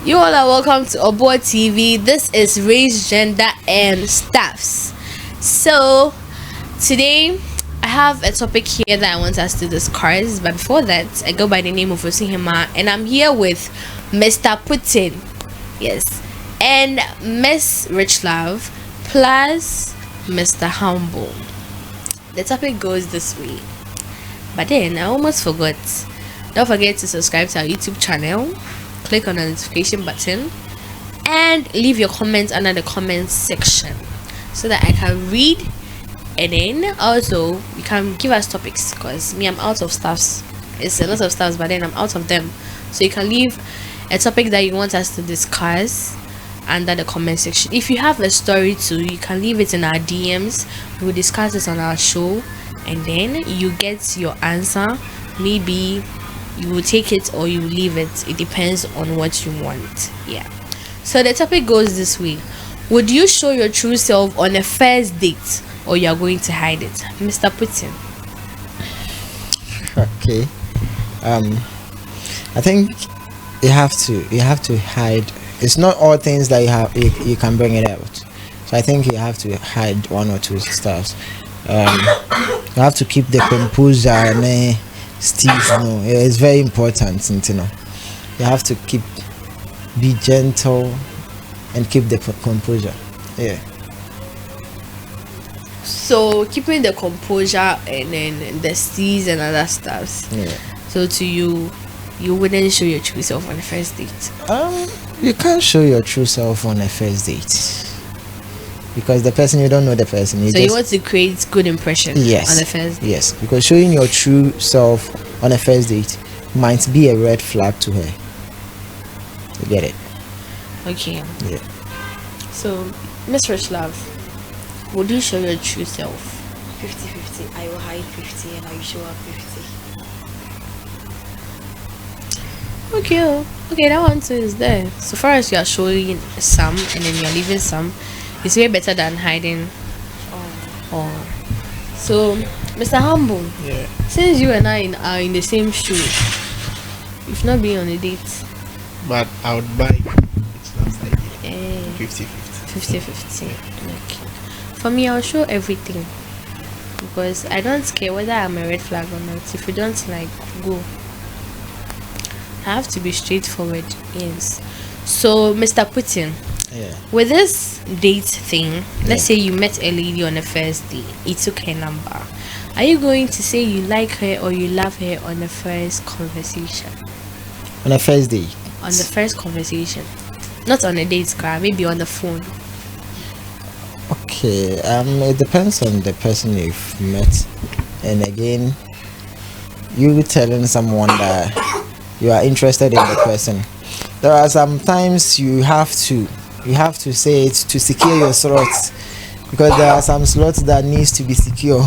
You all are welcome to OBOUR TV. This is Race, Gender, and Stuffs. So, today I have a topic here that I want us to discuss. But before that, I go by the name of Osihima, and I'm here with Mr. Putin, yes, and Miss Rich Love, plus Mr. Humble. The topic goes this way. But then I almost forgot. Don't forget to subscribe to our YouTube channel, click on the notification button, and leave your comments under the comments section so that I can read, and then also you can give us topics, because me, I'm out of stuffs. It's a lot of stuffs, but then I'm out of them. So you can leave a topic that you want us to discuss under the comment section. If you have a story too, you can leave it in our DMs. We'll discuss it on our show, and then you get your answer. Maybe you will take it or you will leave it. It depends on what you want. Yeah. So the topic goes this way: would you show your true self on a first date, or you are going to hide it? Mr. Putin. Okay. I think you have to hide. It's not all things that you can bring it out. So I think you have to hide one or two stuff. You have to keep the composure and Steve, it's very important, you know. You have to be gentle and keep the composure. Yeah. So keeping the composure and then the steez and other stuff. Yeah. So to you wouldn't show your true self on the first date. You can't show your true self on a first date, because the person, you don't know the person. You want to create good impression. Yes, on the first date. Yes, because showing your true self on a first date might be a red flag to her. You get it? Okay. Yeah. So, Miss Rich Love, would you show your true self? 50-50. I will hide 50 and I will show up 50. Okay, that one too is there. So far as you are showing some and then you are leaving some, it's way better than hiding. Oh. So, Mr. Humble, Yeah. since you and I are in the same shoe, you've not been on a date. But I would buy it's not like 50-50. 50-50. Okay. For me, I'll show everything, because I don't care whether I'm a red flag or not. If you don't like, go. I have to be straightforward. Yes. So, Mr. Putin, Yeah. with this date thing, let's say you met a lady on the first day, you took her number. Are you going to say you like her or you love her on the first conversation? On a first day. On the first conversation, not on a date, maybe on the phone. Okay. It depends on the person you've met, and again, you telling someone that you are interested in the person. There are sometimes you have to say it to secure your slots, because there are some slots that needs to be secure.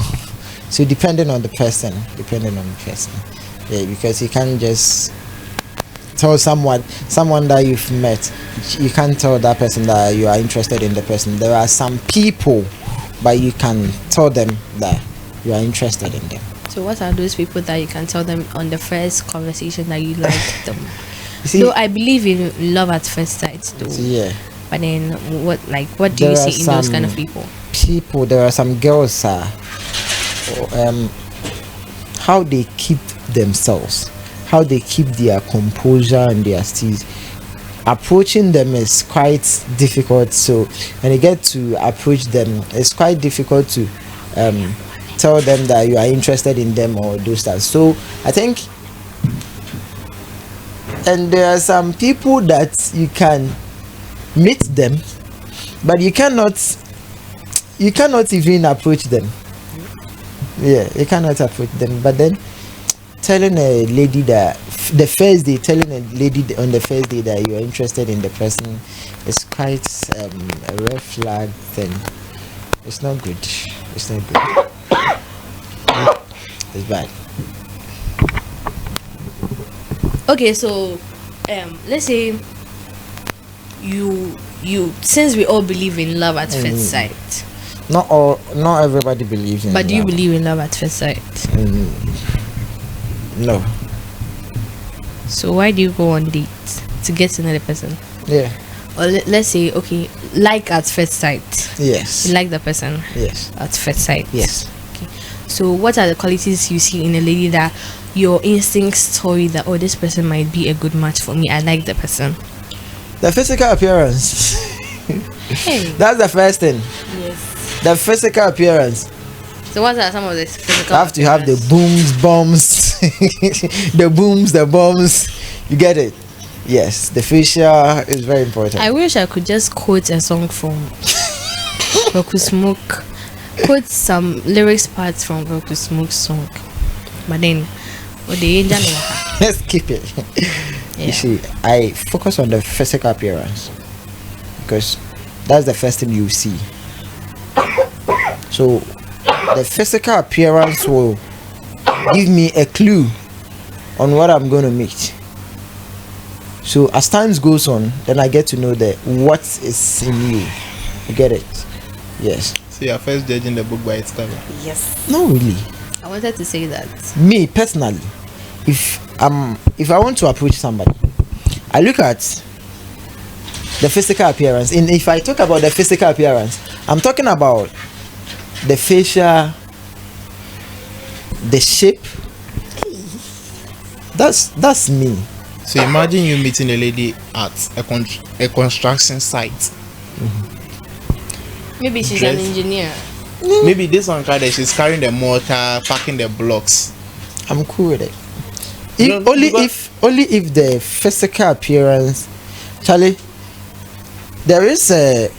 So depending on the person, yeah, because you can't just tell someone that you've met, you can't tell that person that you are interested in the person. There are some people, but you can tell them that you are interested in them. So what are those people that you can tell them on the first conversation that you like them? You see, So I believe in love at first sight though. yeah. But then what do you There are see in those kind of some people? There are some girls how they keep themselves, how they keep their composure and their steez. Approaching them is quite difficult. So when you get to approach them, it's quite difficult to tell them that you are interested in them or those stuff. So I think, and there are some people that you can meet them, but you cannot even approach them. Yeah, you cannot approach them. But then telling a lady that telling a lady on the first day that you are interested in the person is quite a red flag thing. It's not good. It's not good. It's bad. Okay, so let's say you since we all believe in love at first sight. Not everybody believes in. But do you love. believe in love at first sight? No. So why do you go on dates? To get to know the person? Yeah. Or let's say, okay, like at first sight. Yes. You like the person Yes. at first sight. Yes. Okay. So what are the qualities you see in a lady that your instincts tell you that, oh, this person might be a good match for me? I like the person. The physical appearance. Hey. That's the first thing. Yes. The physical appearance. So what are some of the physical? You have to have the booms, bombs, the booms, the bombs. You get it? Yes. The facial is very important. I wish I could just quote a song from Roku Smoke. Quote some lyrics parts from Roku Smoke's song. But then, what the angel? Let's keep it. Yeah. You see, I focus on the physical appearance because that's the first thing you see. So the physical appearance will give me a clue on what I'm going to meet. So as times goes on, then I get to know that what is in you. You get it? Yes. So you're first judging the book by its cover. Yes. No, really. I wanted to say that. Me personally, if I want to approach somebody, I look at the physical appearance. And if I talk about the physical appearance, I'm talking about the facial, the shape. That's me. So imagine you meeting a lady at a construction site. Maybe she's Dress. an engineer. Maybe this one card she's carrying the mortar, packing the blocks. I'm cool with it. No, Only if the physical appearance, Charlie. There is a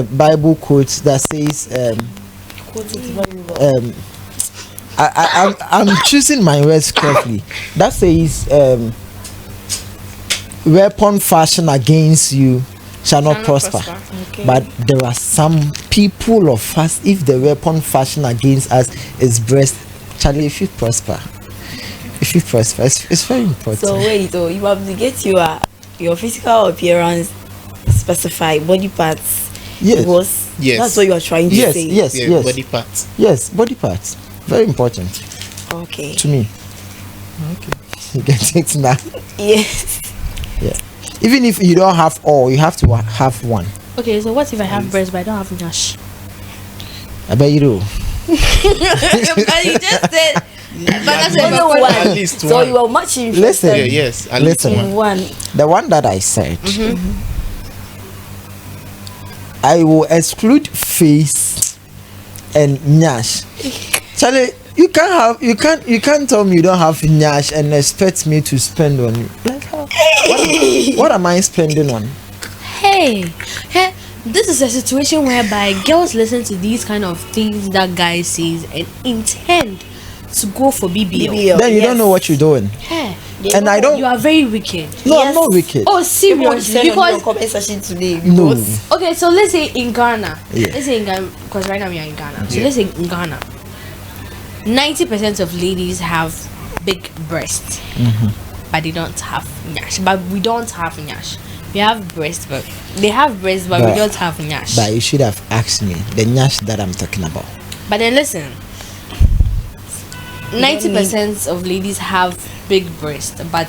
Bible quote that says I'm choosing my words carefully. That says weapon fashioned against you shall not prosper. Okay. But there are some people of us, if the weapon fashioned against us is breast, Charlie, if you prosper, it's very important. So wait, though, you have to get your physical appearance specified, body parts. Yes. Because Yes. that's what you are trying to say. Yes. Body parts. Yes, body parts. Very important Okay. to me. Okay. You get it now. Yes. Yeah. Even if you don't have all, you have to have one. Okay, so what if I have breast but I don't have Nash? I bet you do. But you just said. But that's Only a one. At least So one. you are much Listen. interested Yeah, yes, at least Listen. one. in one. The one that I said, I will exclude face and nyash. Charlie, you can't tell me you don't have nyash and expect me to spend on you. Like how? What am I spending on? Hey, this is a situation whereby girls listen to these kind of things that guys says and intend to go for BBL. BBL. Then you yes. don't know what you're doing. Hey, And I don't. you are very wicked. No, I'm Yes. not wicked. Oh, Everyone seriously? said on your Because comment section today. No. Because okay, so let's say in Ghana. Yeah. Let's say in Ghana, because right now we are in Ghana. So Yeah. let's say in Ghana, 90% of ladies have big breasts, but they don't have nyash. But we don't have nyash. We have breasts, but they have breasts, but we But- don't have nyash. But you should have asked me the nyash that I'm talking about. But then listen, 90% of ladies have big breasts but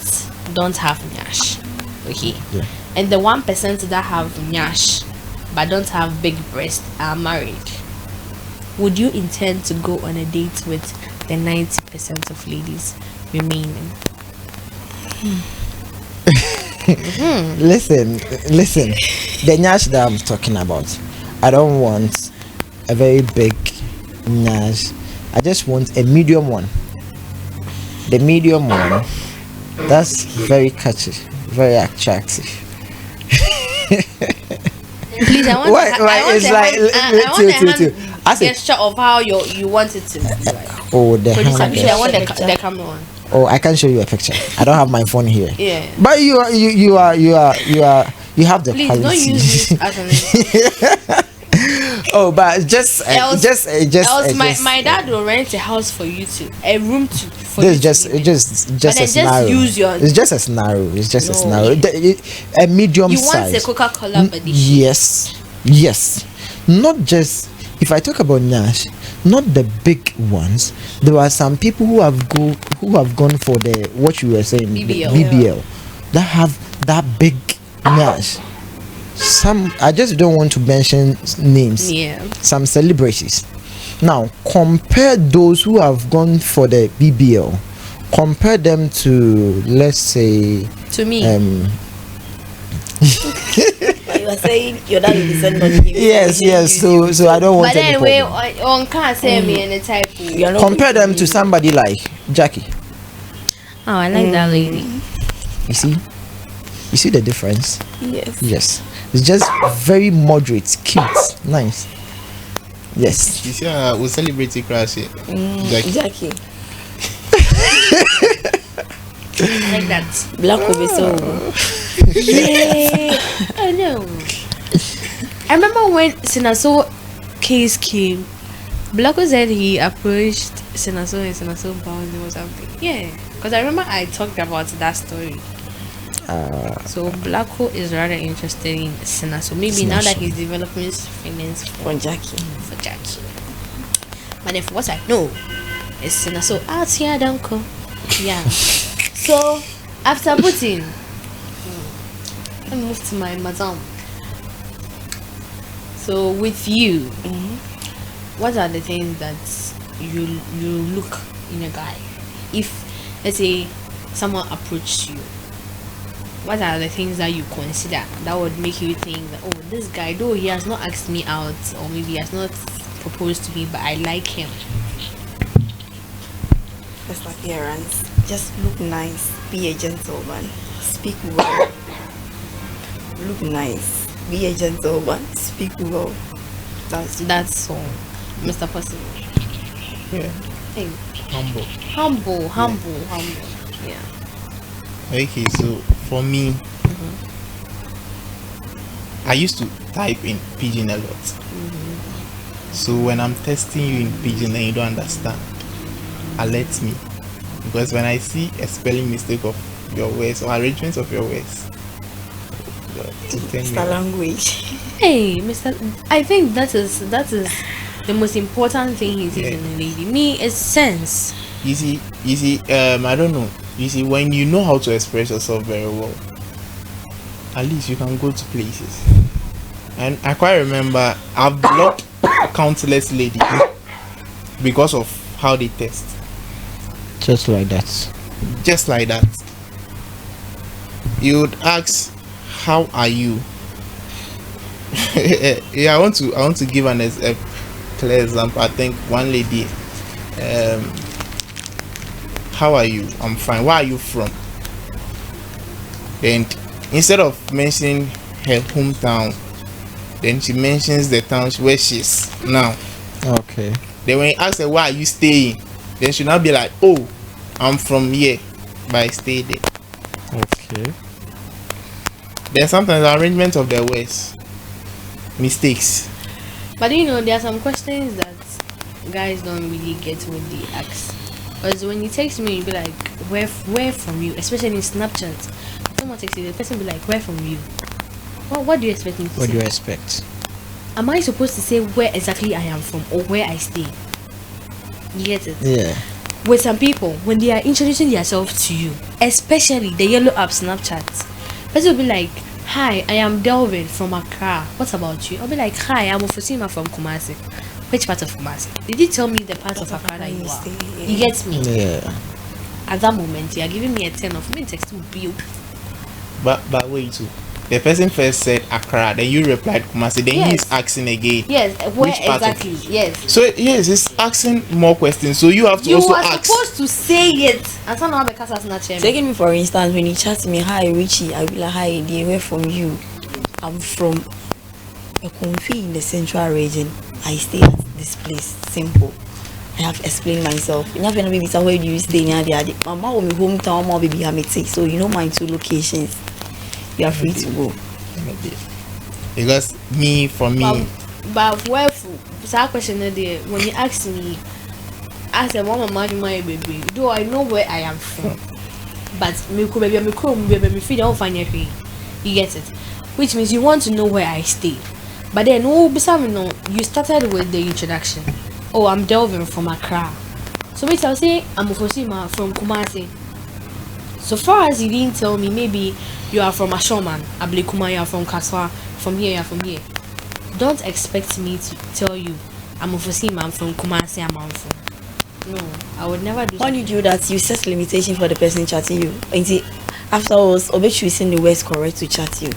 don't have nyash. Okay. Yeah. And the 1% that have nyash but don't have big breasts are married. Would you intend to go on a date with the 90% of ladies remaining? Listen. The nyash that I'm talking about, I don't want a very big nyash. I just want a medium one. The medium one, that's very catchy, very attractive. Please, I want Why- I why want it's a like- hand, I want a till. hand I say- gesture of how you want it to be like. Oh, the Producer, hand. I want Picture. the camera on. Oh, I can show you a picture. I don't have my phone here. Yeah. But you have the Please quality. don't use this as an Oh, but just my dad will rent a house for you to a room to for This you is just to live in. just But a then scenario. just use your It's just a scenario. It's just a No. scenario. A medium you size. want a Coca-Cola body. Yes. Not just if I talk about Nash, not the big ones. There are some people who have gone for the what you were saying, the BBL. BBL, that have that big Yes. Some, I just don't want to mention names. Yeah. Some celebrities. Now compare those who have gone for the BBL. Compare them to, let's say, To me. You are saying your dad will descend on him. yes. So I don't want. But any anyway, problem. on can't say me any type. You are not Compare going them to somebody like Jackie. Oh, I like that lady. You see the difference? Yes. Yes, it's just very moderate, cute, nice. Yes. You see, we celebrate the crash. Jackie. I like that. Black will be so. Yeah. I know. I remember when Sinaso case came, Blacko said he approached Sinaso and Sinaso bounced him or something. Yeah. Because I remember I talked about that story. So Blacko is rather interested in Sinaso. Maybe now that he's developing his feelings For Jackie. for Jackie. But then for what I know, it's Sinaso out here, don't go. Yeah. So after putting, let me move to my madam. So with you, what are the things that you look in a guy? If let's say someone approached you, what are the things that you consider that would make you think that, oh, this guy, though he has not asked me out or maybe he has not proposed to me, but I like him? First appearance. Just look nice. Be a gentleman. Speak well. Look nice. Be a gentleman. Speak well. That's all, Mr. Possible. Yeah. Hey, Humble. humble. Yeah. Okay, so for me, I used to type in pidgin a lot. So when I'm testing you in pidgin and you don't understand, alert me. Because when I see a spelling mistake of your words or arrangement of your words, It's the language. Hey, Mr. I think that is the most important thing he's using in a lady. Me, it's sense. you see, I don't know. You see, when you know how to express yourself very well, at least you can go to places. And I quite remember I've blocked countless ladies because of how they test. Just like that. Just like that. You would ask, "How are you?" Yeah, I want to give a clear example. I think one lady, "How are you?" "I'm fine." "Where are you from?" And instead of mentioning her hometown, then she mentions the town where she's now. Okay. Then when you ask her, "Where are you staying?" then she'll not be like, "Oh, I'm from here, but I stay there." Okay. There's sometimes the arrangement of their words, mistakes. But you know, there are some questions that guys don't really get when they ask. Because when you text me, you be like, where from you? Especially in Snapchat. Someone texts you, the person be like, where from you? What do you expect me to What say? do you expect? Am I supposed to say where exactly I am from or where I stay? You get it? Yeah. With some people, when they are introducing themselves to you, especially the yellow app Snapchat, person will be like, "Hi, I am Delvin from Accra. What about you?" I'll be like, "Hi, I'm Ofosima from Kumasi." Which part of Kumasi? Did you tell me the part of Accra that you are? You get me? Yeah. At that moment, you are giving me a 10 of me text to you. But wait too. The person first said Accra, then you replied Kumasi, then Yes. he's asking again. Yes, where Which part of- exactly? Yes. So yes, it's asking more questions. So you have to You also are ask. supposed to say it. And some of the cats are not sharing. Taking me for instance, when you chat me, "Hi Richie," I'll be like, "Hi dear, where from you?" "I'm from a Konfi in the central region. I stay at this place." Simple. I have explained myself. You never know, baby, so where do you stay? Mama will be hometown, mama baby Hamiti. So you know my two locations. You are free to go. Because for me, But where that question there, when you ask me, I said, "Mama, my baby." Though I know where I am from, but me feel don't find anything. You get it? Which means you want to know where I stay. But then, you started with the introduction. "Oh, I'm Delvin from Accra." So wait, I'll say I'm Ofosima from Kumasi. So far as you didn't tell me, maybe you are from Ashoman, Ablekuma, you are from Kaswa, from here, you are from here. Don't expect me to tell you I'm from Sima, I'm from Kumasi, I'm from. No, I would never do. When you do that, you set limitation for the person chatting you. And afterwards, or choosing the words correct to chat you.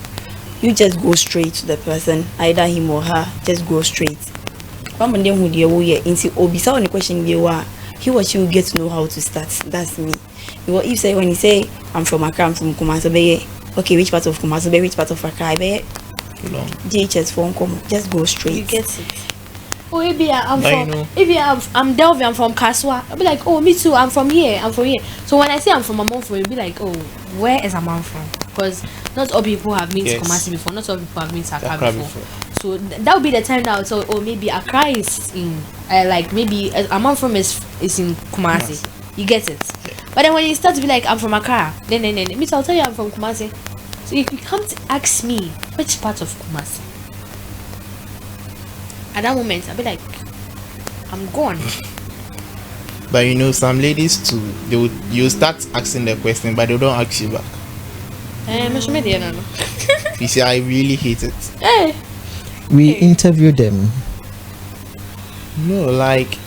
You just go straight to the person, either him or her. Just go straight. One day who the way into obisa on the question you are, he or she will get to know how to start. That's me. Because if say when you say I'm from Accra, I'm from Kumasi, okay, which part of Kumasi, which part of Accra, JHS phone come, just go straight. You get it. Oh, maybe I'm Now from. you know. If I'm Delvi, I'm from Kaswa. I'll be like, oh, me too. I'm from here. I'm from here. So when I say I'm from Amonfo, you'll be like, oh, where is Amon from? Because not all people have been to Yes. Kumasi before. Not all people have been to Accra Accra before. before. So that would be the time that I would say, oh, maybe Accra is in, like maybe Amon from is in Kumasi. You get it. Yeah. But then when you start to be like, I'm from Accra, then me too, I'll tell you I'm from Kumasi. So if you come to ask me which part of Kumasi, at that moment I'll be like, I'm gone. But you know, some ladies too, you start asking the question, but they don't ask you back. You see, I really hate it. Hey, We interview them. No, like,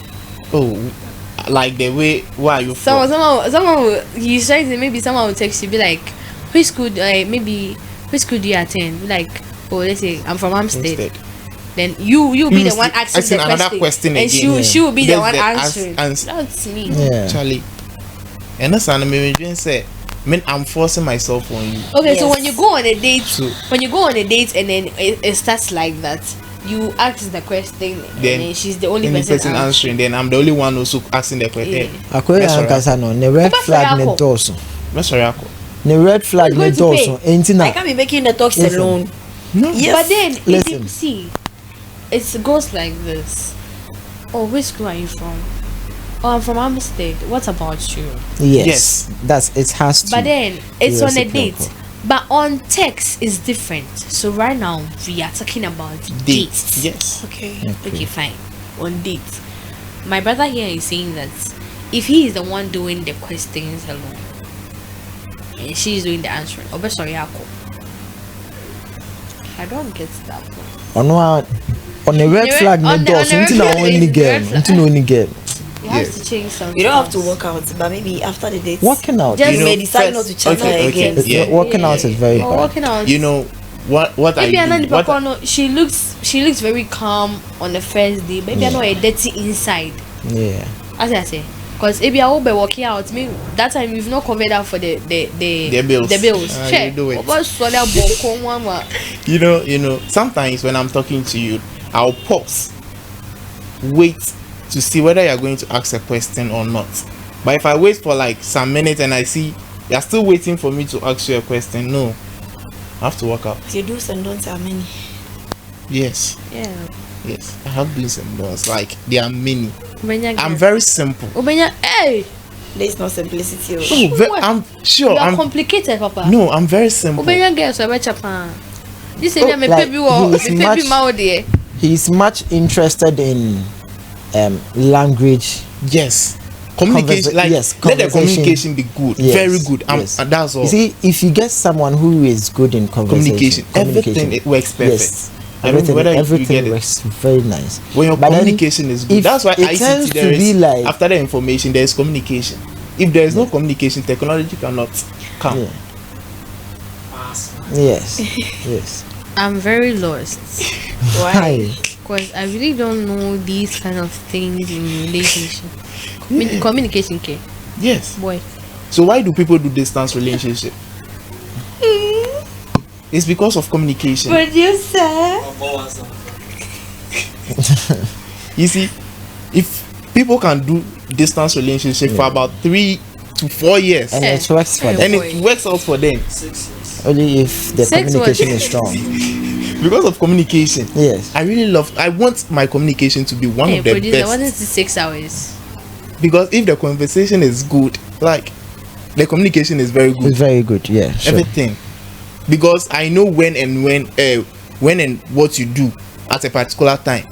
oh, like the way where are you from? someone will, you try to, maybe someone will text you, be like, which school, maybe which school do you attend? Be like, oh, let's say I'm from Amstead. Instead. Then you be the one Asking asking the another question and again. she will be the That's one the answering. answer. That's me. Yeah. Charlie. And that's an amazing say. I'm forcing myself on you. Okay, so Yes. when you go on a date, So- and then it starts like that, you ask the question, and then she's the only And the person person answering, then I'm the only one also asking the question. Yeah. Akoya That's all right. ankasa no ne red Oba flag ne Fayako. doso. I'm sorry, Ako. Ne red flag Who's ne going to doso. Enti I na can't be making the talks Listen. alone. No. Yes. But then Listen. see, it goes like this. Oh, which school are you from? Oh, I'm from Amstead. What about you? yes. That's it has to. But then it's on a date. reciprocal. But on text is different. So right now we are talking about dates. Yes. Okay. Okay, fine. On dates. My brother here is saying that if he is the one doing the questions alone and she is doing the answering, oh, but sorry, Ako. I don't get that one. On a red The red- flag ne on the doso. red Enti na flag only is the girl. red flag. Enti na only girl. You have Yes. to change something. You don't have to else. work out, but maybe after the date, Working out. Just- you know, may decide first- not to chat her okay, again. It's- yeah. Working out is very Oh, bad. working out. You know what Maybe I I know do? the What papa. No, she looks very calm on the first day. Maybe I know a dirty inside. Yeah. As I say, because if you are be working out, me that time you've not covered up for the bills. The bills. You do it. Oba swallow boko mama. you know, sometimes when I'm talking to you, I'll pause, wait to see whether you're going to ask a question or not. But if I wait for like some minutes and I see you're still waiting for me to ask you a question, no, I have to work out. Your do's and don'ts are many. Yes, Yeah. yes, I have do's and don'ts. Like there are many. Ubenya I'm girl. very simple. Ubenya, hey, There's no simplicity. Oh, I'm sure. you are I'm complicated, papa. no, I'm very simple. Ubenya girl so better pan. This is Oh, me like, baby wo, he is me much- baby mouth there. He's much interested in language. Yes, communication. Like yes, let the conversation. communication be good, Yes, very good. yes. And that's all. You see, if you get someone who is good in Communication. Everything it works perfect. Yes, I don't know everything, whether you everything get it. works very nice. When your But then, communication is good, if that's why it I tends see to there be is like- after the information there is communication. If there is no communication, technology cannot come. Yeah. Yes, yes. I'm very lost. Hi. Because I really don't know these kind of things in relationship. Communication, okay, Yes. boy. So why do people do distance relationship? It's because of communication. Producer. You see, if people can do distance relationship for about 3 to 4 years, And Eh. it works for Eh. them. and it works out for them Only if the Sex communication was- is strong. because of communication. Yes. I want my communication to be one Hey, of the producer, best. what is the 6 hours? Because if the conversation is good, like the communication is very good, It's very good. Yeah. Sure. everything. Because I know when and what you do at a particular time.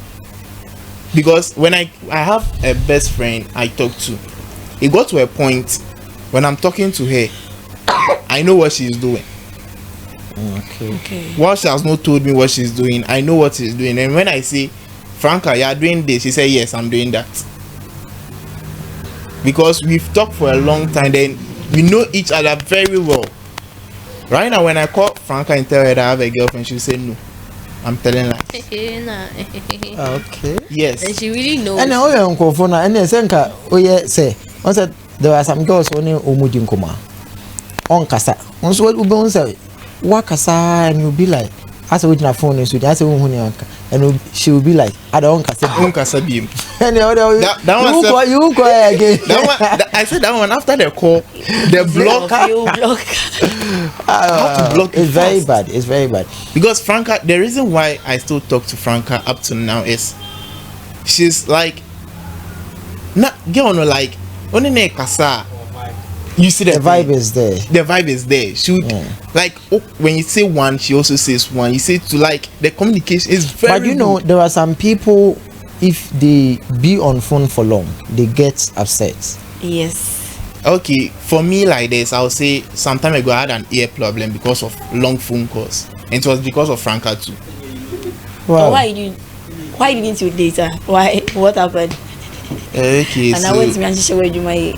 Because when I have a best friend I talk to, it got to a point when I'm talking to her, I know what she's doing. Okay. While she has not told me what she's doing, I know what she's doing. And when I say, Franca, you are doing this, she said, yes, I'm doing that. Because we've talked for a long time, then we know each other very well. Right now, when I call Franca and tell her that I have a girlfriend, she'll say, no, I'm telling lies. Okay. Yes. And she really knows. And now you're on phone, and then Senka, oh yeah, say, once there are some girls only Omudin Kuma on Casa. Once what Ubon say, Wakasa, and you'll be like, as a witness phone is with us, and she will be like, I don't Casa beam. And the other you go again. I said that one after the call, the block. You block. How to block it's it very fast. bad. It's very bad. Because Franca, the reason why I still talk to Franca up to now is she's like, not girl no like only ne kasa. You see The vibe thing? is there. The vibe is there. She would, like when you say one, she also says one. You say two, like the communication is very. But you know, good. there are some people, if they be on phone for long, they get upset. Yes. Okay, for me like this, I'll say some time ago I had an ear problem because of long phone calls, and it was because of Franca too. Wow. Why didn't you date her? Why? What happened? Okay, And so I went to me and she said, "Where do my?"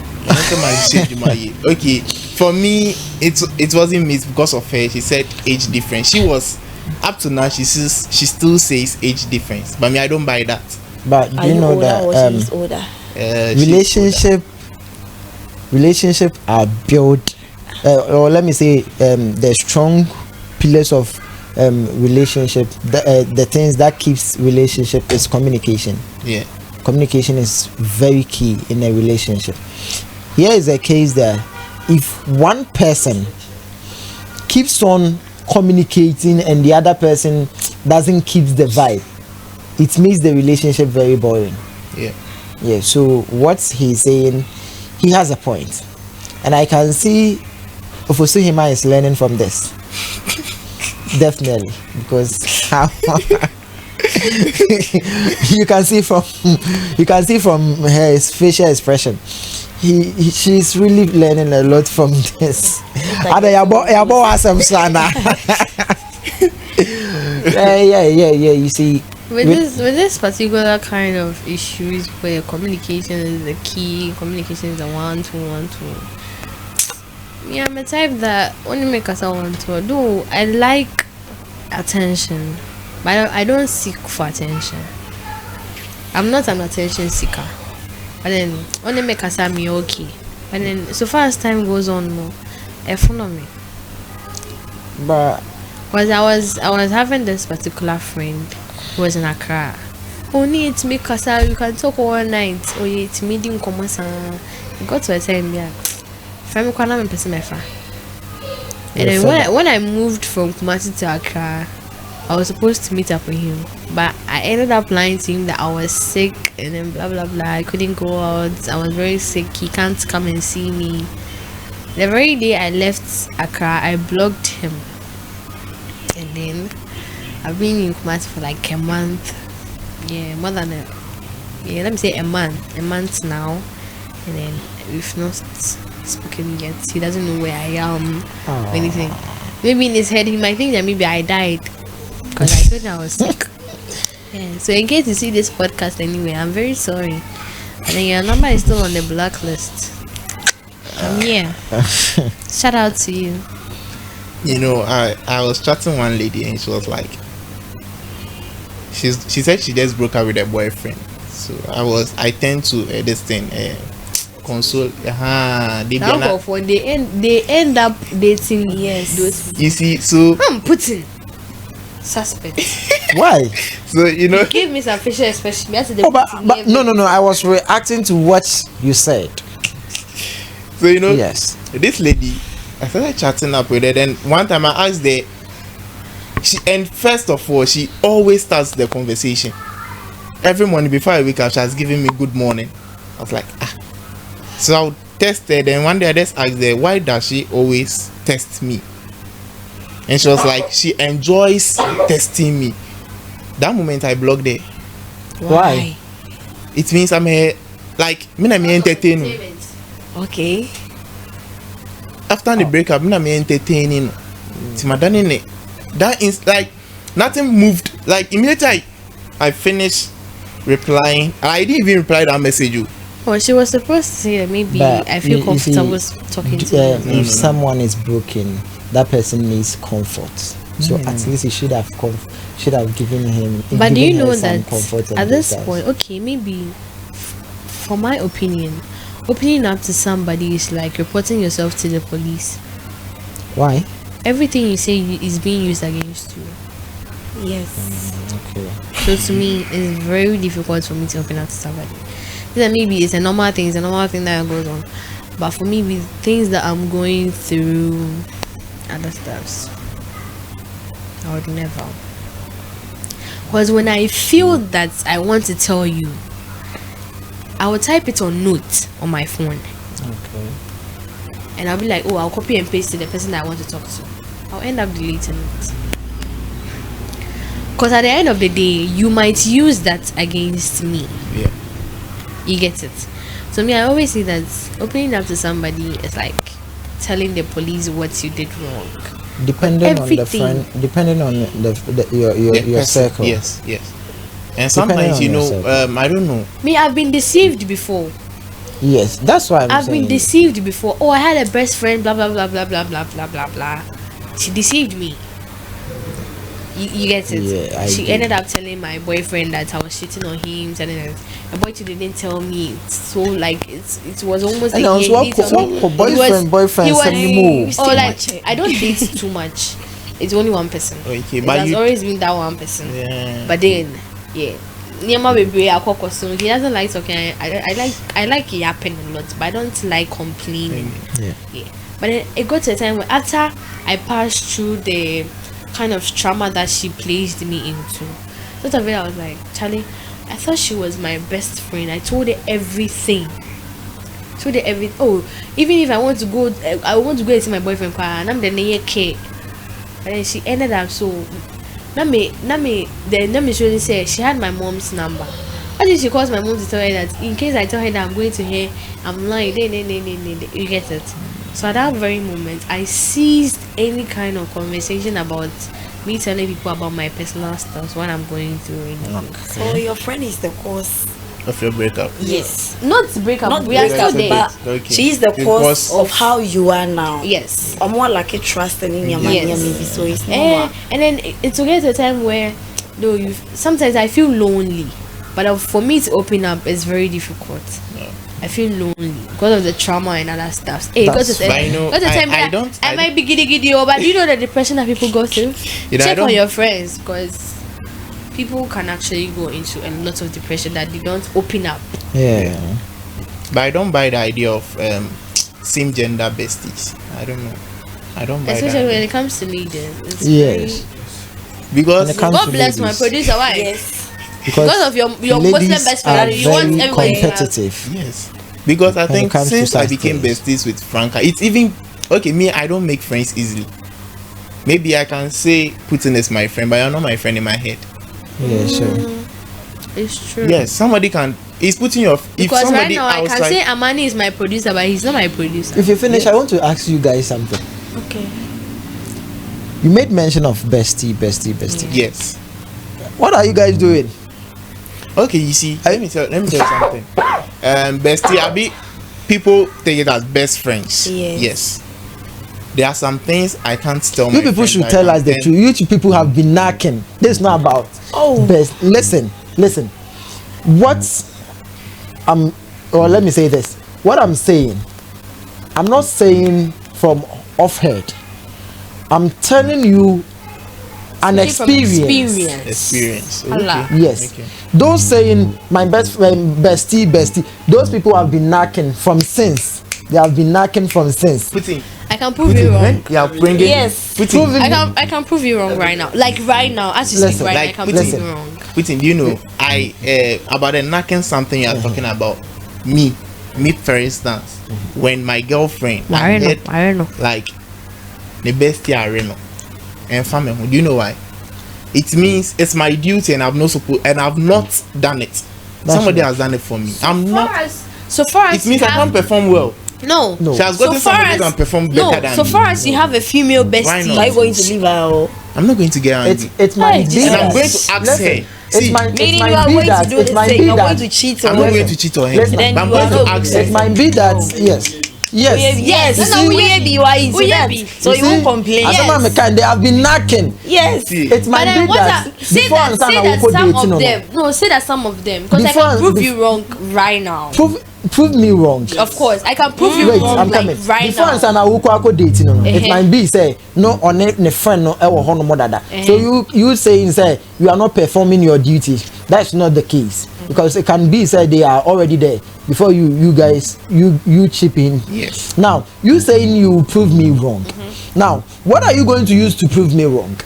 Okay, for me it wasn't me, it's because of her. She said age difference. She was up to now she still says age difference, but me I don't buy that. But Are do you know older or that she's older? relationship are built, or let me say, the strong pillars of relationship. The things that keeps relationship is communication. Yeah. Communication is very key in a relationship. Here is a case that if one person keeps on communicating and the other person doesn't keep the vibe, it makes the relationship very boring. Yeah. So what he's saying, he has a point, and I can see Ofosuhima is learning from this. Definitely, because you can see from her facial expression, she's really learning a lot from this. Yeah. You see, With this particular kind of issues where communication is the key, communication is the one to. Yeah, I'm a type that only make us want to do. I like attention, but I don't seek for attention. I'm not an attention seeker. But then only make us me okay. But then so far as time goes on, no, follow me. but Because I was having this particular friend who was in Accra. Only it's me kasa, you can talk all night. Oh yeah, it's meeting commerce. You got to a time, yeah. Family kwana me person mefa. And then when I moved from Kumasi to Accra, I was supposed to meet up with him, but I ended up lying to him that I was sick and then blah blah blah. I couldn't go out. I was very sick. He can't come and see me. The very day I left Accra, I blocked him. And then I've been in Kumasi for like a month. Yeah, more than let me say a month now. And then we've not spoken yet. He doesn't know where I am or anything. Maybe in his head he might think that maybe I died because I told him I was sick. Yeah. So in case you see this podcast anyway, I'm very sorry. And then your number is still on the blacklist. Yeah. Shout out to you. You know, I was chatting one lady and she was like, she said she just broke up with her boyfriend. So I tend to this thing console. They end up dating. Yes. Those You see, so I'm putting suspect. why? so you know, Give me some facial expression. But no. I was reacting to what you said. so you know, Yes. this lady, I started chatting up with her. Then one time I asked her, and first of all, she always starts the conversation. Every morning before I wake up, she has given me good morning. I was like, So I'll test her. Then one day I just asked her, why does she always test me? And she was like, she enjoys testing me. That moment I blocked her. Why? It means I'm a, like, I'm entertaining. Okay. After the breakup, I'm entertaining. Timadani that is like nothing moved. Like immediately I finished replying. I didn't even reply that message. Well, she was supposed to say that maybe But I feel you comfortable see, talking to you. if someone is broken, that person needs comfort. So at least you should have given him. But do you given her know some that comfort and at this distance. point, okay, maybe for my opinion, opening up to somebody is like reporting yourself to the police. Why? Everything you say is being used against you. Yes. Okay. So to me, it's very difficult for me to open up to somebody. Then maybe it's a normal thing that goes on. But for me, with things that I'm going through, other stuffs, I would never. Because when I feel that I want to tell you, I will type it on note on my phone. Okay. And I'll be like, oh, I'll copy and paste to the person that I want to talk to. I'll end up deleting it. Because at the end of the day, you might use that against me. Yeah. You get it? So me, I always say that opening up to somebody is like telling the police what you did wrong. Depending on the Everything. friend, depending on your person. circle. Yes. And Depending sometimes on you know, yourself. I don't know. Me, I've been deceived before. Yes, that's why I've saying. been deceived before. Oh, I had a best friend, blah blah blah blah blah blah blah blah blah. She deceived me. You get it? Yeah, I she do. ended up telling my boyfriend that I was cheating on him, telling him. My boyfriend didn't tell me. So like it was almost And a also, year. He didn't tell me. boyfriend, he was- send me more. Oh, like I don't date too much. It's only one person. Okay, It but has you. always been that one person. Yeah. But then, yeah. Nyama baby, so he doesn't like talking. I like yapping a lot, but I don't like complaining. Yeah. Yeah. But then it got to a time where after I passed through the kind of trauma that she placed me into, sort of it, I was like, Charlie, I thought she was my best friend. I told her everything. Oh, even if I want to go and see my boyfriend, and I'm the near K. But then she ended up so. Nami surely say she had my mom's number. Why did she call my mom to tell her that in case I tell her that I'm going to her, I'm lying? You get it? So at that very moment, I ceased any kind of conversation about me telling people about my personal stuff, what I'm going through. So your friend is the cause. Of your breakup. Yes. Not break up. Not We are break up, still there. but Okay. she is the The cause cause of how you are now. Yes. I'm more like a trust and in your money, Yes. maybe. So it's normal. And then it's to get to a time where, though, sometimes I feel lonely, but for me to open up is very difficult. No. I feel lonely because of the trauma and other stuff. Hey, That's because fine. No, I might be giddy, but do you know the depression that people go through? You know, I Check on don't- your friends, because people can actually go into a lot of depression that they don't open up. Yeah. But I don't buy the idea of same gender besties. I don't know. I don't buy Especially when that it comes to leaders. It's Yes. because When it comes God to bless my ladies. producer. Why? Yes. Because of your Muslim ladies best are friend, you want very everybody to have- competitive. yes, because I When it think comes to since I such became things. besties with Franca, it's even okay. Me, I don't make friends easily. Maybe I can say Putin is my friend, but you're not my friend in my head. Yeah, sure. It's true. Yes, somebody can. He's putting your. If Because right somebody now I outside, can say Amani is my producer, but he's not my producer. If you finish, I want to ask you guys something. Okay. You made mention of bestie. yes. What are you guys doing? Okay, you see, let me tell you something. Bestie, Abi, people take it as best friends. Yes. There are some things I can't tell my You people friends should I tell can us the tell- truth. You two people have been knocking. This is not about best. Listen. Or let me say this. What I'm saying, I'm not saying from off head. I'm telling you an From experience. Experience. Allah. Okay. Yes. Okay. Those saying my best friend, bestie, those people have been knocking from since. They have been knocking from since. Putin. I can prove you wrong. Yeah, bringing. Yes. Putin. I can prove you wrong right now. Like right now, as you speak Listen, right now, I like, can prove listen. you wrong. Putin, do you know about the knocking something you are talking about? Me, for instance, when my girlfriend, I had, don't know. like the bestie arena and family. Do you know why? It means it's my duty and I've not done it. Somebody right. has done it for me. I'm not. So far as It means I can't perform well. No. No. She has gotten somebody who can perform better than so me. far as you have a female Why bestie, not? Are you going to leave her? Or? I'm not going to get angry. It might be and I'm that- going to ask listen, her. It See, might Meaning it you might are be going that to do it the might same. be You're that going to cheat I'm on not her. going to cheat on him. Listen, Then but I'm you are going to not ask going it her. might be that yes. Yes, You no, see- we be why is We that? be. So you won't complain. As a man, Yes. they have been knocking. Yes. See, It might But then be what that say before that, Ansana say will that put some dating of on them. No, say that some of them, because I Before- can prove bef- you wrong right now. Prove me wrong. Of course, I can prove you Wait, wrong I'm like coming. right Before now. Ansana will go dating on. It Uh-huh. might be say no on a friend no ever hono more dada. So you saying say you are not performing your duties. That's not the case because it can be said they are already there before you guys you chip in. Yes. Now you saying you prove me wrong. Now what are you going to use to prove me wrong?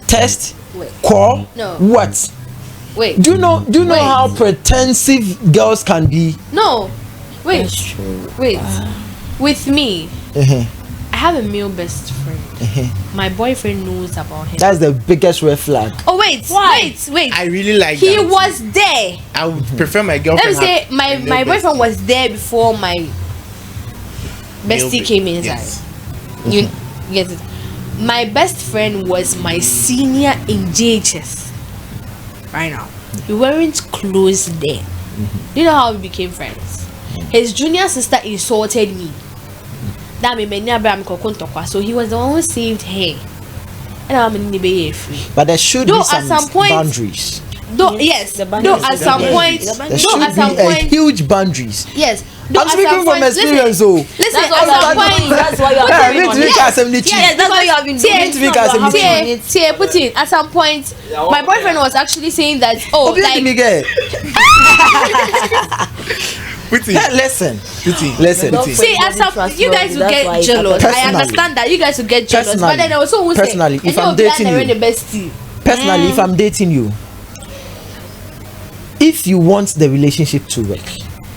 Test, Wait. call, No. what? Wait, Do you know Wait. how pretensive girls can be? no, wait, That's true. wait. With me, Uh-huh. I have a male best friend. My boyfriend knows about him. That's the biggest red flag. Oh wait, Why? wait. I really like He that. was there. I would prefer my Let girlfriend. me say have my a male my boyfriend bestie. was there before my Male bestie be- came inside. Yes. You get it? My best friend was my senior in JHS. Right now, we weren't close then. Do you know how we became friends? His junior sister insulted me. That made me so he was the one who saved her. And I'm in the free. But there should Though be at some, some point- boundaries. Though yes, The though boundaries at is some the point, boundaries. There though should at be some a point, huge boundaries. yes. Though I'm at speaking some from point, experience, listen, oh. listen, That's at why some you are point, doing. That's why you are Yeah, doing me on too, it. because I'm the Yes, chief. that's what you have been doing. Tie, to make us a meeting. Tie, put in. At some point, my boyfriend was actually saying that, oh, Obi like, Miguel. Put it. Hey, listen. Put it. Listen. Put it. see, at some, Trustworthy, you guys will that's why get it's jealous. happening. I understand that you guys will get jealous, but then there was someone who Personally, said, if I'm dating you- the bestie. Personally, if I'm dating you, if you want the relationship to work,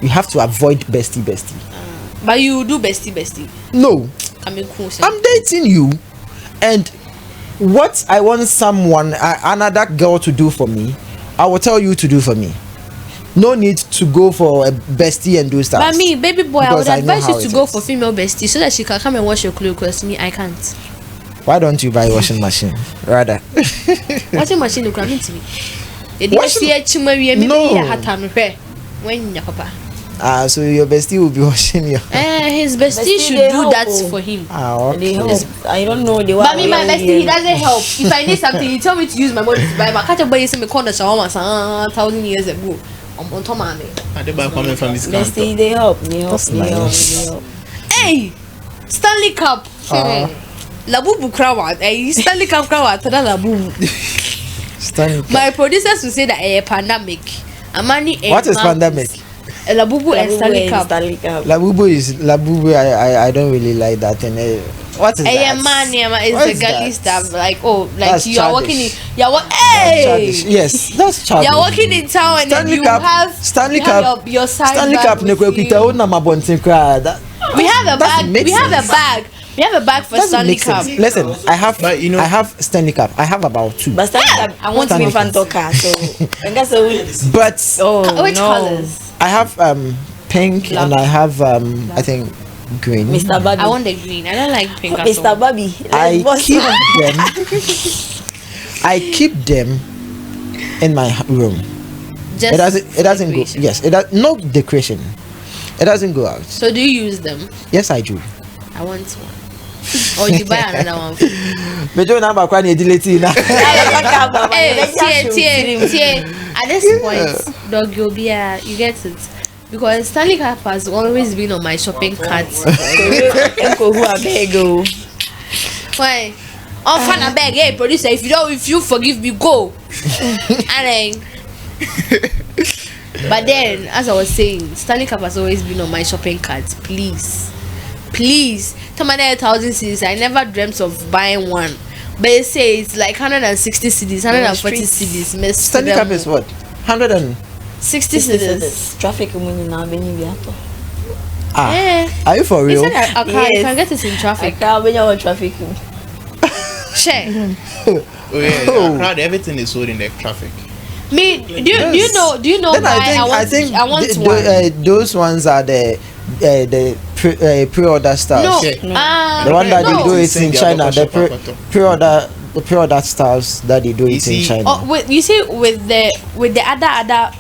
you have to avoid bestie. But you do bestie. No, I mean, cool. I'm dating you, and what I want someone, another girl to do for me, I will tell you to do for me. No need to go for a bestie and do stuff. But me, baby boy, I would Because I know advise how you to it go is. for female bestie so that she can come and wash your clothes. Because me, I can't. Why don't you buy a washing machine rather? Washing machine, you come into me. Washing- No. When your papa. So your bestie will be washing your. His bestie Bestie, should they do help, that oh. for him. They Okay. help. I don't know. They But me, my bestie, he doesn't help. If I need something, he tell me to use my money to buy. But catch a boy in me corner shawarma 1,000 years ago. On top of me. Adeba coming from this Bestie, counter. they help. They help. That's They help. nice. They help. Hey, Stanley Cup. Labubu krawa. Hey, Stanley Cup krawa. Tada labubu. Stanley. My producers will say that a pandemic. Amani. What is pandemic? Labubu and Stanley Cup. Stanley Cup. Labubu. I don't really like that. And what is Hey, that? man, it's What the is girly that? stuff. Like, oh, like That's you are working in. childish. Hey. Childish. Yes, that's childish. You're walking in town and then Stanley you Cup. have Stanley you have Cup. your side Stanley bag Cup. with We you. have a bag. make We have a sense. bag. We have a bag for Doesn't Stanley make Cup. sense. Listen, I have. But you know- I have Stanley Cup. I have about 2. But Stanley Cup, I want to be Stanley fan talker. So, and that's a But Which no. colors? I have pink Black. and I have I think green. Mr. Bobby. I want the green. I don't like pink at Mr. all. Bobby. I Let's keep boss them. I keep them in my room. Just It doesn't go. decoration. Yes, it does no decoration. It doesn't go out. So do you use them? Yes, I do. I want one. Or you buy another one. But you number kwani edileti na. Hey, tie. At this point, dog, you'll be you get it. Because Stanley Cup has always been on my shopping cart. Why? On fan beg, hey producer, if you forgive me, go. And then, but then, as I was saying, Stanley Cup has always been on my shopping cart. Please, tell me 1,000 cedis. I never dreamt of buying one, but they say it's like 160 cedis, 140 cedis. Miss Stanley Cup is what? 100 and 60 cedis. Traffic money now, Benny. Eh. Are you for He real? said I Yes. can get it in I traffic. can't be our traffic. Check. Oh yeah, crowd. Everything is sold in the traffic. Me, do you know Then why I want I think one? those ones are the pre-order styles. No, Yeah. The one that no. they do it Send in the China, other the shop, pre-order styles that they do You it in see- China. Oh, you see with the other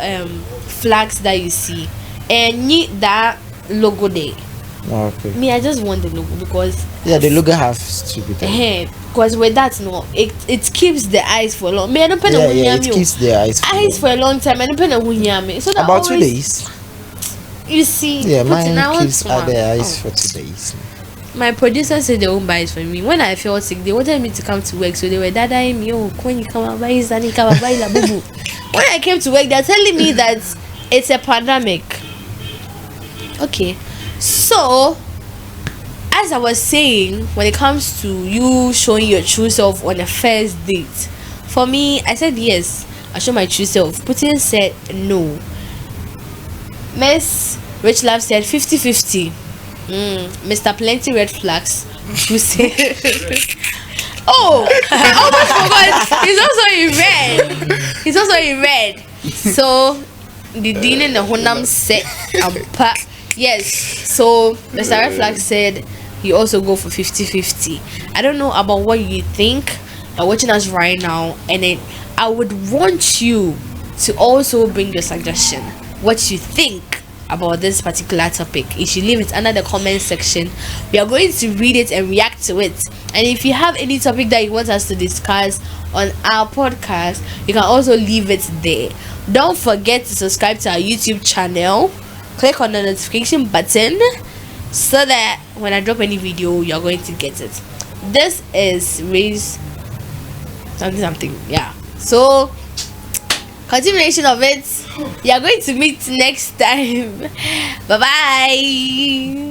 flags that you see, and need that logo there. Okay. Me, I just want the logo because Yeah, the logo has to be there. because with that, no, it keeps the eyes for long. Me, I don't pay Yeah, it keeps their eyes. eyes for a long time. I don't pay me. So that About 2 always, days. You see, Yeah, put it, I mine want keeps one. their eyes Oh. for 2 days. My producer said they won't buy it for me. When I felt sick, they wanted me to come to work, so they were dadaing me. Oh, when you come and buy it, and you come and buy la boo boo. When I came to work, they're telling me that it's a pandemic. Okay, so as I was saying, when it comes to you showing your true self on a first date, for me, I said yes, I show my true self. Putin said no. Miss Rich Love said 50-50. Mr. Plenty Red Flags who said oh, I almost forgot. He's also in red. So the Dean and the Honam said yes. So Mr. Red Flag said he also go for 50-50. I don't know about what you think. You're watching us right now, and then I would want you to also bring your suggestion, what you think about this particular topic. You should leave it under the comment section. We are going to read it and react to it. And if you have any topic that you want us to discuss on our podcast, you can also leave it there. Don't forget to subscribe to our YouTube channel. Click on the notification button so that when I drop any video, you're going to get it. This is Raise something. Yeah. So continuation of it, you are going to meet next time. Bye bye.